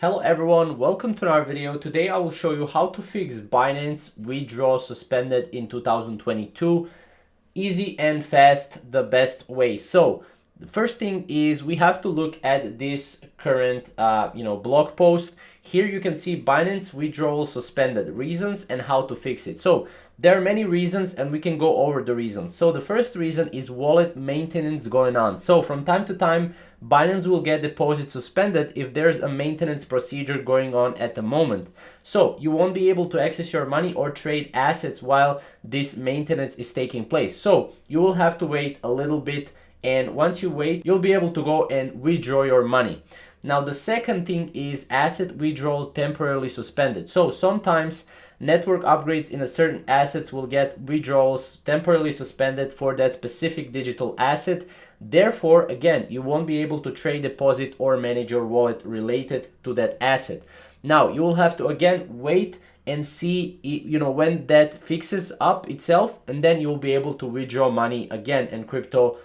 Hello everyone, welcome to our video. Today I will show you how to fix Binance withdrawal suspended in 2022. Easy and fast, the best way. So the first thing is we have to look at this current blog post. Here you can see Binance withdrawal suspended, reasons and how to fix it. So there are many reasons and we can go over the reasons. So the first reason is wallet maintenance going on. So from time to time, Binance will get deposit suspended if there's a maintenance procedure going on at the moment. So you won't be able to access your money or trade assets while this maintenance is taking place. So you will have to wait a little bit, and once you wait, you'll be able to go and withdraw your money. Now the second thing is asset withdrawal temporarily suspended. So sometimes network upgrades in a certain assets will get withdrawals temporarily suspended for that specific digital asset. Therefore, again, you won't be able to trade, deposit, or manage your wallet related to that asset. Now, you will have to again wait and see, when that fixes up itself, and then you'll be able to withdraw money again and crypto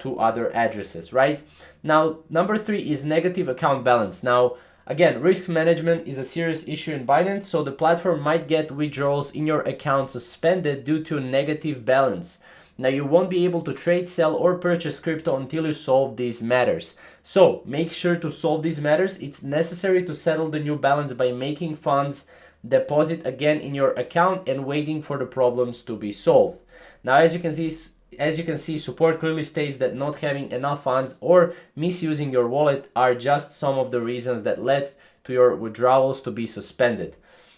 to other addresses, right? Now, number 3 is negative account balance. Now, again, risk management is a serious issue in Binance, so the platform might get withdrawals in your account suspended due to negative balance. Now, you won't be able to trade, sell, or purchase crypto until you solve these matters. So make sure to solve these matters. It's necessary to settle the new balance by making funds deposit again in your account and waiting for the problems to be solved. Now, as you can see, support clearly states that not having enough funds or misusing your wallet are just some of the reasons that led to your withdrawals to be suspended.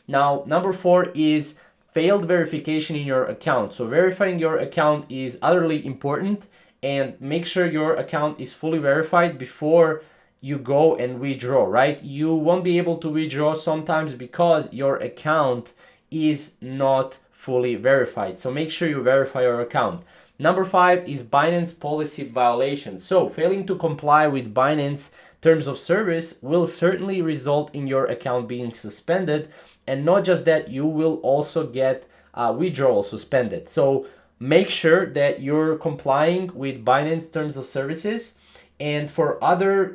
Now, number 4 is failed verification in your account. So verifying your account is utterly important, and make sure your account is fully verified before you go and withdraw, right? You won't be able to withdraw sometimes because your account is not fully verified. So make sure you verify your account. Number 5 is Binance policy violation. So failing to comply with Binance terms of service will certainly result in your account being suspended. And not just that, you will also get withdrawal suspended. So make sure that you're complying with Binance terms of services. And for other,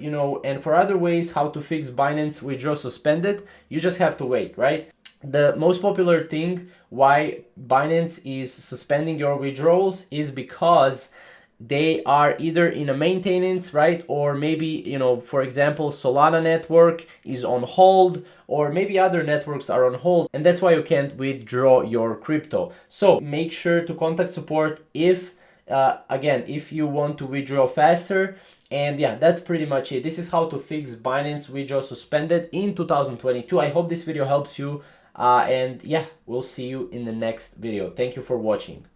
ways how to fix Binance withdrawal suspended, you just have to wait, right? The most popular thing why Binance is suspending your withdrawals is because they are either in a maintenance, right? Or maybe, for example, Solana network is on hold, or maybe other networks are on hold, and that's why you can't withdraw your crypto. So make sure to contact support if you want to withdraw faster. And yeah, that's pretty much it. This is how to fix Binance withdrawal suspended in 2022. I hope this video helps you. And yeah, we'll see you in the next video. Thank you for watching.